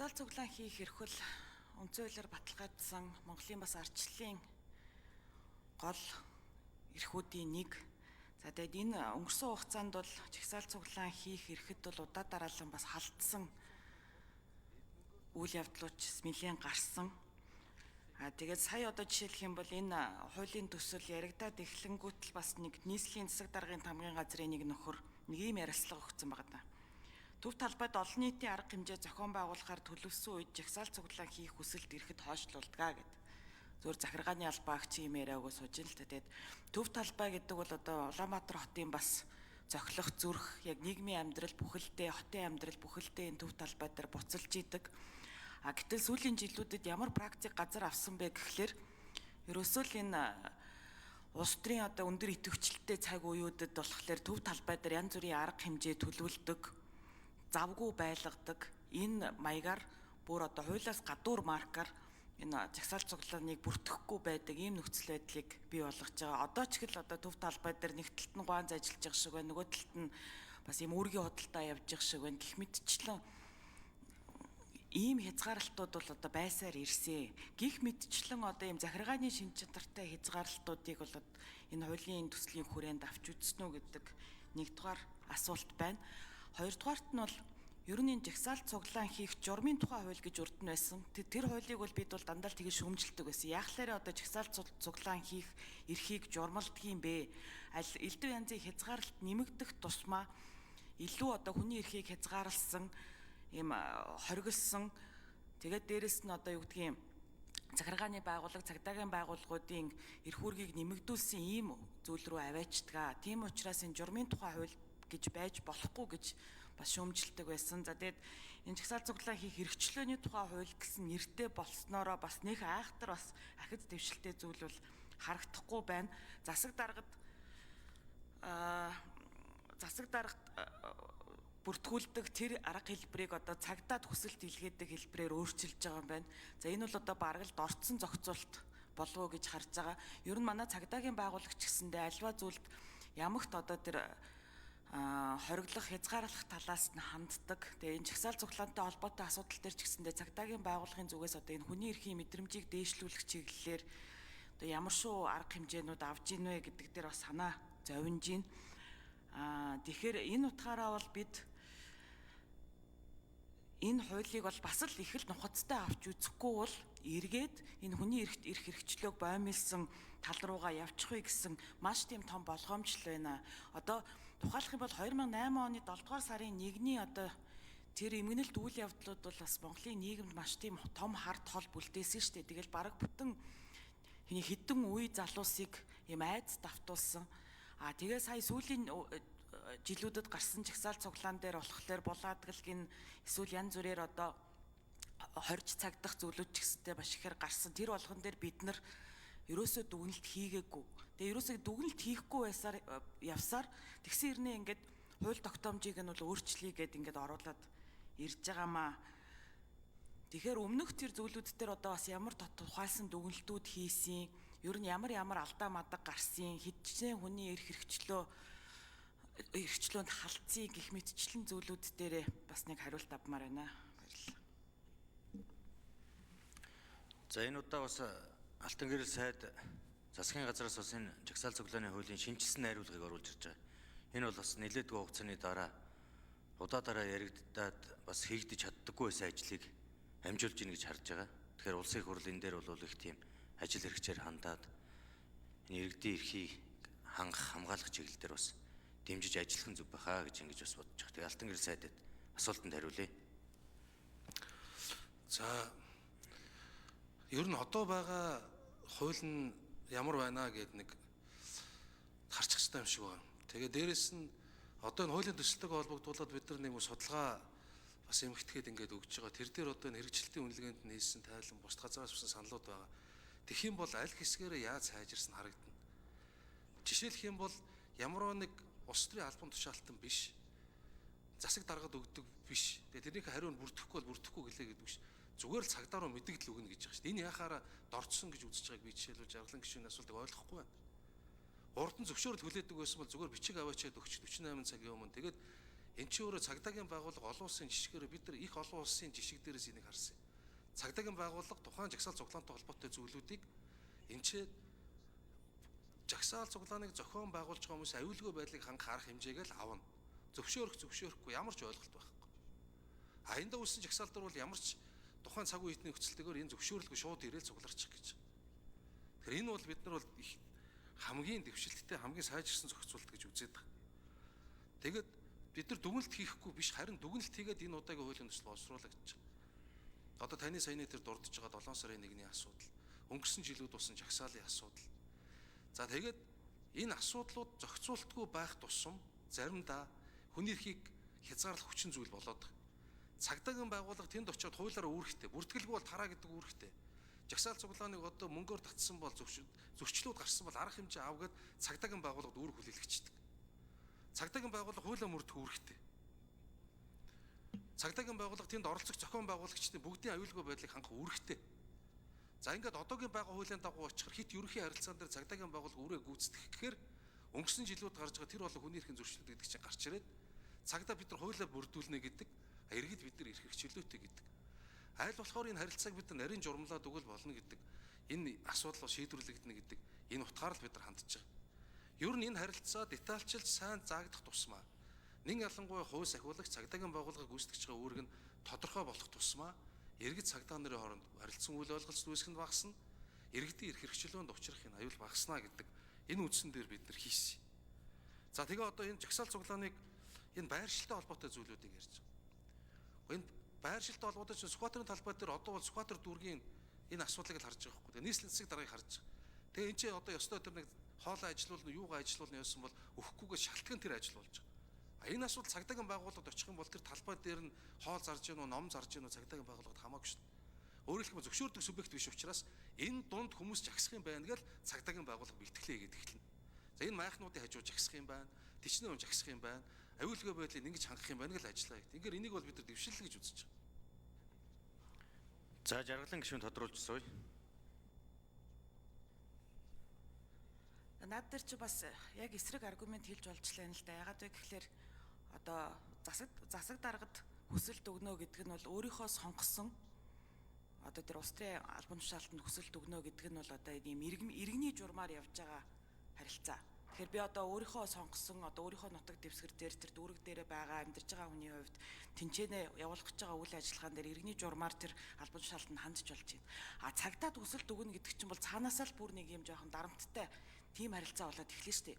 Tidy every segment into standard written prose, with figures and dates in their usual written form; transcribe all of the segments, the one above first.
Жагсаал цуглаан хийх эрхэл үндсэн хуулиар баталгаажсан Монголын бас ардчлалын гол эрхүүдийн нэг. За тэгээд энэ өнгөрсөн хугацаанд бол жагсаал цуглаан хийх эрхэд бол удаа дараалан бас халдсан үйл явдлууд нэлээд гарсан. Тэгээд сая одоо жишээлх юм бол энэ хуулийн төсөл яригадаад эхлэнгүүт л бас нэг нийслэлийн засаг даргын тамгын газрын нэг нөхөр нэг ийм ярилцлага өгсөн байгаа даа. Төв талбайд олон нийтийн арга хэмжээ зохион байгуулахаар төлөвлөсөн үед жагсаал цуглаан хийх хүсэлт ирэхэд хойшлуулдаг гэд. Зөвхөн захиргааны албаагч юм яриаг сууж ин л та. Тэгээд төв талбай гэдэг бол одоо Улаанбаатар хотын бас зохилох зүрх, яг нийгмийн амьдрал бүхэлдээ, хотын амьдрал бүхэлдээ энэ төв талбай дээр буцалж идэг. Гэтэл сүүлийн жилүүдэд ямар практик газар авсан бэ гэхлээр ерөөсөө л энэ улс төрийн одоо өндөр идэвхжлэлтэй цаг үеүүдэд болохоор төв талбай дээр янз бүрийн арга хэмжээ төлөвлөдөг, завгүй байлгадаг. Энэ маягаар бүр одоо хуулиас гадуур маркаар энэ жагсаал цуглааныг бүртгэхгүй байдаг ийм нөхцөл байдлыг бий болгож байгаа. Одоо ч ихэл одоо төв талбай дээр нэг талд нь гуанз ажиллаж байгаа шиг байна, нөгөө талд нь бас ийм үүргийн худалдаа явж байгаа шиг байна. Гэх мэтчлэн ийм хязгаарлалтууд бол одоо байсаар ирсэн. Гэх мэтчлэн одоо ийм захиргааны шин чанартай хязгаарлалтуудыг бол энэ хуулийн төслийн хүрээнд авч үзсэн үү гэдэг нэгдүгээр асуулт байна. Хоёрдугаарт нь бол ер нь энэ жагсаал цуглаан хийх журмын тухай хууль гэж урд нь байсан. Тэр хуулийг бол бид бол дандаа л тэгж шүүмжилдэг байсан. Яахлаараа одоо жагсаал цуглаан хийх эрхийг журмалдаг юм бэ? Аль элдв янзын хязгаарлалт нэмэгдэх тусмаа илүү одоо хүний эрхийг хязгаарласан ийм хоригдсон. Тэгээд дээрэс нь одоо юу гэдгийг захиргааны байгууллага, цагдаагийн байгууллагуудын эрх үүргийг нэмэгдүүлсэн ийм зүйл рүү аваачдаг. Тийм учраас энэ журмын тухай хууль гэж байж болохгүй гэж бас шүүмжилдэг байсан. За тэгээд энэ жагсаал цуглаан хийх эрхчлөөний тухай хууль гэсэн нэртэй болсноороо бас нэг айхтар бас ахиц дэвшилтэй зүйл бол харагдахгүй байна. Засаг даргад бүртгүүлдэг тэр арга хэлбэрийг одоо цагдаад хүсэлт илгээдэг хэлбэрээр өөрчилж байгаа юм байна. За энэ бол одоо бараг л дорцсон зохицуулт болов уу гэж харж байгаа. Ер нь манай цагдаагийн байгууллагч гэсэндээ альва зүйлд ямагт одоо тэр хориглох, хязгаарлах талаас нь ханддаг. Тэгээ энэ жагсаал цуглаантай холбоотой асуудал дээр ч гэсэндээ цагдаагийн байгууллагын зүгээс одоо энэ хүний эрхийн мэдрэмжийг дээшлүүлэх чиглэлээр одоо ямар шүү арга хэмжээнүүд авж ийн вэ гэдэг дээр бас санаа зовж ийн. Тэгэхээр энэ утгаараа бол бид энэ хуулийг бол бас л их л нухацтай авч үзэхгүй бол эргээд энэ хүний эрх хэрэгчлөөг боомилсон тал руугаа явчихвэ гэсэн маш тийм том болгоомжл байна. Одоо тухайлах юм бол 2008 оны 7 дугаар сарын 1-ний одоо тэр эмгэнэлт үйл явдлууд бол бас Монголын нийгэмд маш тийм том хард хол бүлдээсэн шүү дээ. Тэгэл бараг бүтэн хэдэн үе залуусыг юм айц давтуулсан. Тэгээ сая сүүлийн жилүүдэд гарсан жагсаал цуглаан дээр болохоор булаадгалгийн эсвэл янз бүрээр одоо хорж цагдах зүйлүүд ч гэсэнтэй маш ихээр гарсан. Тэр болгон дээр бид нар ерөөсөө дүгнэлт хийгээгүй. Тэгээ ерөөсөө дүгнэлт хийхгүй байсаар явсаар тэгсэн хэрнээ ингээд хууль тогтоомжийг нь бол өөрчлөе гэд ингээд оруулаад ирж байгаамаа. Тэгэхээр өмнөх тэр зүйлүүд дээр одоо бас ямар тухайлсан дүгнэлтүүд хийсэн, ер нь ямар алдаа мадаг гарсан, хэдчнээ хүний эрх эрхчлөөнд халдсан гэх мэтчлэн зүйлүүд дээр бас нэг хариулт авмаар байна. Баярлалаа. За энэ удаа бас Алтан гэрэл сайд засгийн газраас бас энэ жагсаал цуглааны хуулийн шинжилсэн найруулгыг оруулж ирж байгаа. Энэ бол бас нэлээдгүй хугацааны дараа удаа дараа яригдаад бас хийгдэж чаддаггүй байсан ажлыг амжуулж ийн гэж харж байгаа. Тэгэхээр улсын хурл энэ дээр бол их тийм ажил хэрэгчээр хандаад энэ иргэдийн эрхийг хамгаалах чиглэл дээр бас дэмжиж ажиллах нь зүг байхаа гэж ингэж бас бодож байгаа. Тэгээ Алтан гэрэл сайдад асуултанд хариулъя. За ер нь одоо байгаа хууль нь ямар байна гэд нэг харчих хэрэгтэй юм шиг байна. Тэгээ дээрэс нь одоо энэ хуулийн төсөлтөйг холбогдуулаад бид нар нэг судалгаа бас эмхэтгээд ингээд өгж байгаа. Тэр дээр одоо энэ хэрэгжилтийн үнэлгээнд нь хийсэн тайлан бус газраас авсан саналууд байгаа. Тэгэх юм бол аль хэсгээрээ яаж сайжирсан харагдана. Жишээлх юм бол ямар нэг улс төрийн албан тушаалтан биш, засаг даргад өгдөг биш. Тэгээ тэрнийхээ хариу нь бүрдэхгүй бол бүрдэхгүй гэлээ гэдэг биш. Зүгээр л цагдаа руу мэдээлэл өгнө гэж байгаа шүү дээ. Энэ яхаараа дорцсон гэж үзэж байгааг би жишээлбэл Жаргалан гишүүний асуултыг ойлгохгүй байна. Урд нь зөвшөөрөл хүлээдэг байсан бол зүгээр бичиг аваачаад өгч 48 цагийн өмнө тэгээд Эн чинь өөрөө цагдаагийн байгууллага олон улсын жишгээр бид нар их олон улсын жишг дээрээс энийг харсан. Цагдаагийн байгууллага тухайн жагсаал цуглаантай холбоотой зүйлүүдийг энэ чинь жагсаал цуглааныг зохион байгуулж байгаа хүмүүс аюулгүй байдлыг хангах хэмжээг л авна. Зөвшөөрөхгүй ямар ч ойлголт байхгүй. Аяндаа үүссэн жагсаал дээр бол ямар ч тухайн цаг үеийн нөхцөлтэйгээр энэ зөвшөөрлгүй шууд ирээл цугларчих гэж. Тэгэхээр энэ бол бид нар бол их хамгийн дэвшилттэй хамгийн сайжирсан зохицуулт гэж үзээд байгаа. Тэгээд бид нар дүгнэлт хийхгүй биш харин дүгнэлт хийгээд энэ удаагийн хуулийн төсөл боловсруулах гэж байна. Одоо таны саяны тэр дурдж байгаа 7 сарын 1-ний асуудал, өнгөрсөн жилүүд болсон жагсаалын асуудал. За тэгээд энэ асуудлууд зохицуултгүй байх тусам заримдаа хүний эрхийг хязгаарлах хүчин зүйл болоод байгаа. Цагдаагийн байгууллага тэнд очиод хуулиараа үүрэгтэй, бүртгэлгүй бол тараа гэдэг үүрэгтэй. Жагсаал цуглааныг одоо мөнгөөр татсан бол зөрчлүүд гарсан бол арга хэмжээ авгээд цагдаагийн байгууллагад үүрэг хүлээлгчдэг. Цагдаагийн байгууллага хуулиа мөрдөх үүрэгтэй. Цагдаагийн байгууллага тэнд оролцох зохион байгуулагчдын бүгдийн аюулгүй байдлыг хангах үүрэгтэй. За ингээд одоогийн байгаа хуулийн дагуу очихор хит ерөнхий харилцаан дээр цагдаагийн байгууллага үрээ гүйцэтгэх гэхээр өнгөрсөн жилүүд гарч байгаа тэр болон хүний эрхийн зөрчлүүд гэдэг чинь гарч ирээд цагдаа бид нар хуулиар бүрдүүлнэ гэдэг, иргэд бид нар эрх хэрэгчлөөтэй гэдэг. Айл болохоор энэ харилцааг бид нар нарийн журмлаад өгөл болно гэдэг. Энэ асуудал шийдвэрлэгдэнэ гэдэг. Энэ утгаар л бид нар хандж байгаа. Ер нь энэ харилцаа детальчилж сайн заагдах тусмаа нэг ялангуяа хууль сахиулагч цагдаагийн байгууллагыг гүйцэтгэж байгаа үүрэг нь тодорхой болох тусмаа иргэд цагдаа нарын хооронд харилцан үйл ойлголцол үүсгэх нь багасна. Иргэдийн эрх хэрэгчлөөнд учрах энэ аюул багаснаа гэдэг энэ үндсэн дээр бид нар хийсэн. За тэгээ одоо энэ жагсаал цуглааныг энэ байршилтай холбоотой зүйлүүдийг ярьж байгаа. Энэ байршилтай холбоотой чинь Сүхбаатарын талбай дээр одоо бол Сүхбаатар дүүргийн энэ асуудлыг л харж байгаа байхгүй. Тэгээ нийслэлийн засаг даргаыг харж байгаа. Тэгээ энэ чинь одоо ёстой тэр нэг хоолой ажилуулна, юугаа ажилуулна яасан бол өгөхгүйгээр шалтгаан тэр ажил болж байгаа. Энэ асуудал цагдаагийн байгууллагад очих юм бол тэр талбай дээр нь хоол зарж гэнэ үү, ном зарж гэнэ үү цагдаагийн байгууллагад хамаагүй шүү дээ. Өөрөөр хэлбэл зөвшөөрдөг субъект биш учраас энэ дунд хүмүүс жагсах юм байна гэж цагдаагийн байгууллага бэлтгэлээ хийгээд эхэлнэ. За энэ майхнуудын хажуу жагсах юм байна, тичнээ хүн жагсах юм байна, аюулгүй байдлыг ингэж хангах юм байна гэж ажиллаа гэдэг. Ингээд энийг бол бид нар дэвшил гэж үзэж байгаа. За жаргалан гишүүн тодруулж сууя. Наад дээр чи бас яг эсрэг аргумент хэлж болжлаа юм л да. Ягаад вэ гэхээр одоо засаг даргад хүсэлт өгнө гэдэг нь бол өөрийнхөө сонгосон одоо тэр улс төрийн албан тушаалтанд хүсэлт өгнө гэдэг нь бол одоо ийм иргэний журмаар явж байгаа харилцаа. Тэгэхээр би одоо өөрийнхөө сонгосон одоо өөрийнхөө нутаг дэвсгэр дээр тэр дүүрэг дээрээ байгаа амьдарч байгаа хүний хувьд тэнцэнэ явуулах гэж байгаа үйл ажиллагаан дээр иргэний журмаар тэр албан тушаалтанд хандж болж байна. А цагдаад хүсэлт өгнө гэдэг чинь бол цаанаасаа л бүр нэг юм жоохон дарамттай тийм харилцаа болоод эхлэв шүү дээ.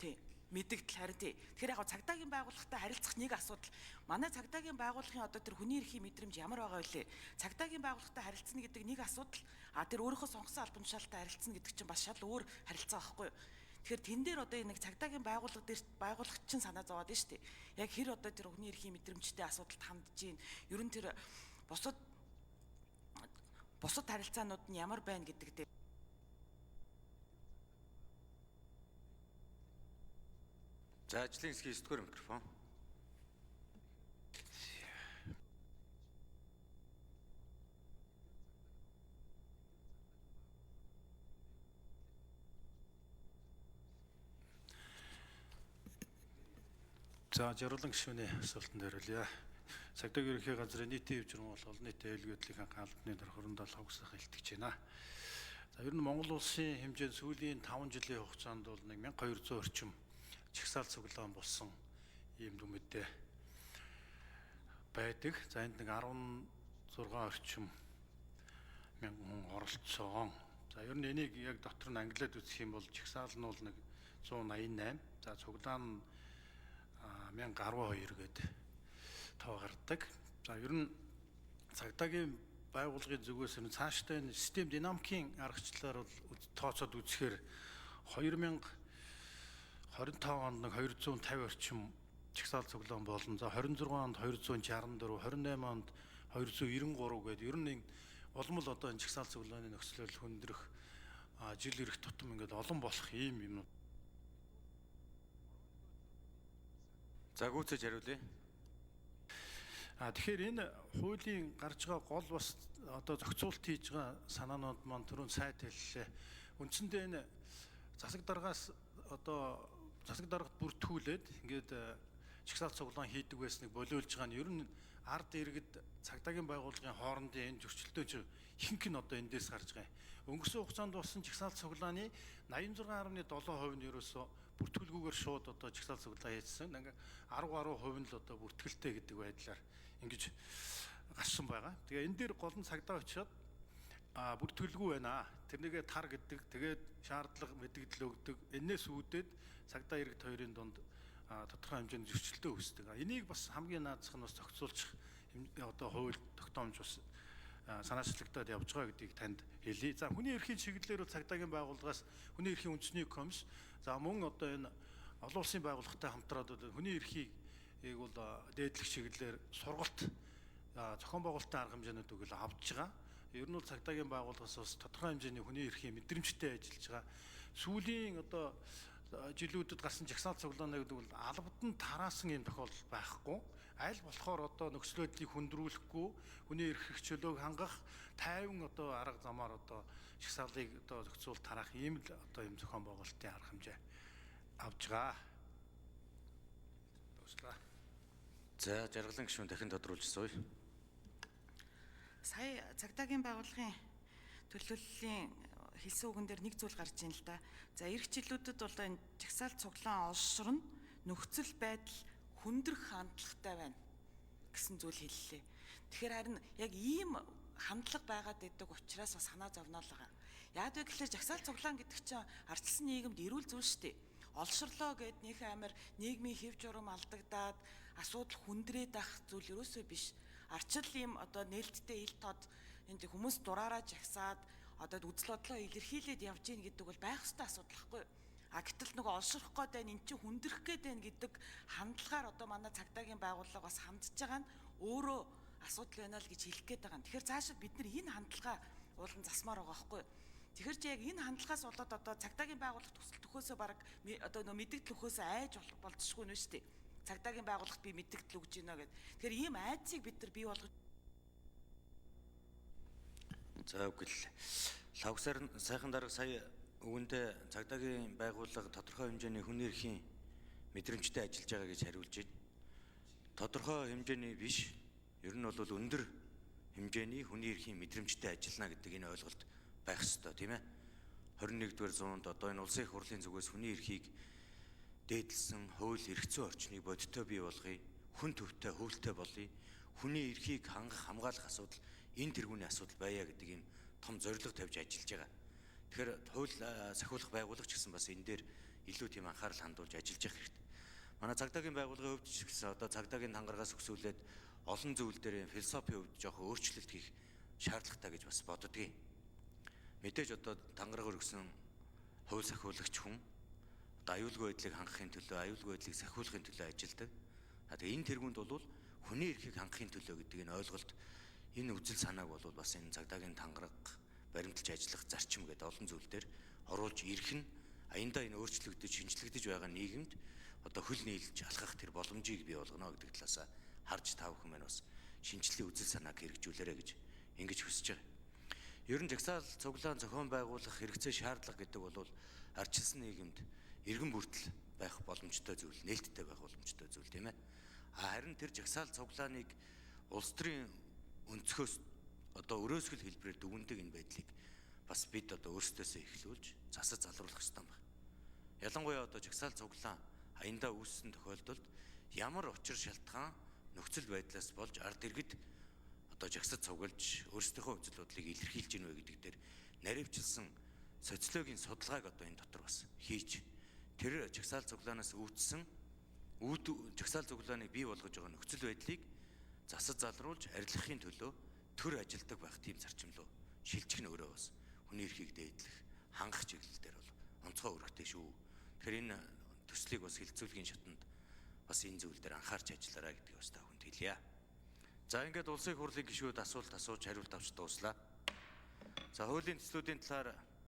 Тий. Мэдэгдэл харин тий. Тэгэхээр яг цагдаагийн байгууллагатай харилцах нэг асуудал. Манай цагдаагийн байгууллагын одоо тэр хүний эрхийн мэдрэмж ямар байгаа вэ? Цагдаагийн байгууллагатай харилцана гэдэг нэг асуудал. А тэр өөрийнхөө сонгосон албан тушаалтай харилцана гэдэг чинь бас шал өөр харилцаа байхгүй юу? Тэгэхээр тэн дээр одоо нэг цагдаагийн байгууллага дээр байгууллагч чинь санаа зовоод байна шүү дээ. Яг хэр одоо тэр хүний эрхийн мэдрэмжтэй асуудалд хандж гин. Ер нь тэр бусад харилцаанууд нь ямар байна гэдэг дээр За ажлын хэсгийн 9 дугаар микрофон. За жаргалан гишүүний асуултанд хариулъя. Цагдаагийн ерөнхий газрын нийтийн хэв журам бол олон нийтийн аюулгүй хангах албаны дор хөрөндөө хогсох илтгэж байна. За ер нь Монгол улсын хэмжээнд сүүлийн 5 жилийн хугацаанд бол 1200 орчим жагсаал цуглаан болсон ийм дүмэдтэй байдаг. За энд нэг 16 орчим мянган хүн оролцсон. За ер нь энийг яг дотор нь ангилаад үзэх юм бол жагсаал нь бол нэг 188. За цуглаан 1012 гэдэг тоо гардаг. За ер нь цагдаагийн байгууллагын зүгээс нь цаашдаа энэ систем динамикийн аргачлалаар бол тооцоод үзэхээр 2025 онд нэг 250 орчим жагсаал цуглаан болно. За 26 онд 264, 28 онд 293 гэдэг ер нь улмал одоо энэ жагсаал цуглааны нөхцөлөөр хүндрэх жил ирэх тутам ингээд олон болох ийм юмнууд. За гүйцэж хариулъя. Тэгэхээр энэ хуулийн гарч байгаа гол бас одоо зохицуулт хийж байгаа санаанууд маань түрүүн сайд хэллээ. Үндсэндээ энэ засаг даргаас одоо засаг даргад бүртгүүлээд ингээд жагсаал цуглаан хийдэг байсныг болиулж байгаа нь ер нь ард иргэд цагдаагийн байгууллагын хоорондын энэ зөрчилдөөн чинь ихэнх нь одоо эндээс гарч байгаа юм. Өнгөрсөн хугацаанд болсон жагсаал цуглааны 86.7% нь ерөөсөө бүртгүүлгүйгээр шууд одоо жагсаал цуглаа хийсэн. Ингээ 10% нь л одоо бүртгэлтэй гэдэг байдлаар ингэж гарсан байгаа. Тэгээ энэ дээр гол нь цагдаа очиод бүртгэлгүй байна. Тэрнийгээ тар гэдэг, тэгээд шаардлага мэдэгдэл өгдөг. Энээс үүдээд цагдаа иргэд хоёрын дунд тодорхой хэмжээний зөрчилдөө үүсдэг. Энийг бас хамгийн наазах нь бас зохицуулчих одоо хууль тогтоомж бас санаачлагдаад явж байгаа гэдгийг танд хэлье. За хүний эрхийн чиглэлээр бол цагдаагийн байгууллагаас хүний эрхийн үндэсний комисс за мөн одоо энэ олон улсын байгууллагатай хамтраад хүний эрхийг бол дээдлэх чиглэлээр сургалт зохион байгуулалтын арга хэмжээнүүд өгөл авч байгаа. Ер нь бол цагдаагийн байгууллагаас бас тодорхой хэмжээний хүний эрхийн мэдрэмжтэй ажиллаж байгаа. Сүүлийн одоо жилүүдэд гарсан жагсаал цуглааны гэдэг бол албад нь тараасан юм тохиолдол байхгүй. Аль болохоор одоо нөхцөл байдлыг хүндрүүлэхгүй, хүний эрх чөлөөг хангах тайван одоо арга замаар одоо жагсаалыг одоо зохицуул тараах ийм л одоо юм зохион байгуулалтын арга хэмжээ авж байгаа. Дуслаа. За жаргалан гишүүн дахин тодруулж сууя. Сая цагдаагийн байгууллагын төлөөллийн хэлсэн үгэн дээр нэг зүйл гарч ийн л да. За эх жилүүдэд бол энэ жагсаал цуглаан олшрон нөхцөл байдал хүндрэх хандлагатай байна гэсэн зүйл хэллээ. Тэгэхээр харин яг ийм хандлага байгаад байдаг учраас бас санаа зовноо л байгаа. Яад вэ гэхэлээ жагсаал цуглаан гэдэг чинь ардчилсан нийгэмд эрүүл зүйл шүү дээ. Олшрлоо гэд нэг амар нийгмийн хэв журам алдагдаад асуудал хүндрээд ах зүйл ерөөсөө биш. Арчил ийм одоо нээлттэй ил тод энэ хүмүүс дураараа жагсаад одоо үзэл бодлоо илэрхийлээд явж гин гэдэг бол байх ёстой асуудал байхгүй юу? Гэтэл нөгөө олшрох гээд байна, эн чинь хүндрэх гээд байна гэдэг хандлагаар одоо манай цагдаагийн байгууллага бас хандж байгаа нь өөрөө асуудал байна л гэж хэлэх гээд байгаа юм. Тэгэхээр цаашаа бид нар энэ хандлагаа уулан засмаар байгаа байхгүй юу? Тэгэхээр чи яг энэ хандлагаас болоод одоо цагдаагийн байгууллага төсөл төхөөсөө баг одоо нөө мэдэгдэл өхөөсөө айж болцсохгүй нэ шүү дээ. Цагдаагийн байгууллагт би мэдэгдэл өгж гинэ гэд. Тэгэхээр ийм айцыг бид нар бий болгож. За үгүй л лавсаар сайхан дарга сая үүндээ цагдаагийн байгууллага тодорхой хэмжээний хүний эрхийн мэдрэмжтэй ажиллаж байгаа гэж хариулж байна. Тодорхой хэмжээний биш, ер нь бол өндөр хэмжээний хүний эрхийн мэдрэмжтэй ажиллана гэдэг энэ ойлголт байх ёстой, тийм ээ. 21-р зуунд одоо энэ улсын их хурлын зүгээс хүний эрхийг дээдлсэн хууль эрх зүйн орчныг бодиттой бий болгоё, хүн төвтэй, хөвөлтэй болъё, хүний эрхийг хангах, хамгаалах асуудал энэ тэргүүний асуудал байя гэдэг юм том зорилго тавьж ажиллаж байгаа. Тэгэхээр хууль сахиулах байгууллага ч гэсэн бас энэ дээр илүү тийм анхаарал хандуулж ажиллаж явах хэрэгтэй. Манай цагдаагийн байгууллагын хувьд ч гэсэн одоо цагдаагийн тангарагаас өсвөлээд олон зүйл дээр философийн хувьд жоохон өөрчлөлт хийх шаардлагатай гэж бас боддгийг. Мэдээж одоо тангараг өргөсөн хууль сахиулагч хүн одоо аюулгүй байдлыг хангахын төлөө, аюулгүй байдлыг сахиулахын төлөө ажилладаг. Тэгээ энэ тэргуунд бол хүний эрхийг хангахын төлөө гэдэг энэ ойлголт, энэ үзэл санааг бол бас энэ цагдаагийн тангараг баримталж ажиллах зарчим гэдэг олон зүйл дээр оруулж ирэх нь аяндаа энэ өөрчлөгдөж, шинжлэгдэж байгаа нийгэмд одоо хөл нийлж алхах тэр боломжийг бий болгоно гэдэг талаас харж тав хүмүүс маань бас шинжлэлийн үзэл санааг хэрэгжүүлээрэй гэж ингэж хүсэж байгаа. Ер нь жагсаал цуглаан зохион байгуулах хэрэгцээ шаардлага гэдэг бол ардчилсан нийгэмд иргэн бүртэл байх боломжтой зүйл, нээлттэй байх боломжтой зүйл тийм ээ. Харин тэр жагсаал цуглааныг улс төрийн өнцгөөс одоо өрөөсгөл хэлбэрээр дүгндэг энэ байдлыг бас бид одоо өөрсдөөсөө эхлүүлж засаж залруулах хэрэгтэй байна. Ялангуяа одоо жагсаал цуглаан аяндаа үүссэн тохиолдолд ямар учир шалтгаан нөхцөл байдлаас болж ард иргэд одоо жагсаж цуглаж өөрсдийнхөө үзэл бодлыг илэрхийлж гинэ вэ гэдэг дээр наривчилсан социологийн судалгааг одоо энэ дотор бас хийж тэр жагсаал цуглаанаас үүдсэн жагсаал цуглааныг бий болгож байгаа нөхцөл байдлыг засаж залруулж арилгахын төлөө төр ажилдаг байх тийм зарчим руу шилжих нь өөрөө бас хүний эрхийг дээдлэх, хангах чиглэлээр бол онцгой үүрэгтэй шүү. Тэгэхээр энэ төслийг бас хилцүүлгийн шатанд бас энэ зүйл дээр анхаарч ажиллаарай гэдгийг бас та хүнд хэлье. За ингээд улсын их хурлын гишүүд асуулт асууж хариулт авч дууслаа. За хуулийн төслүүдийн талаар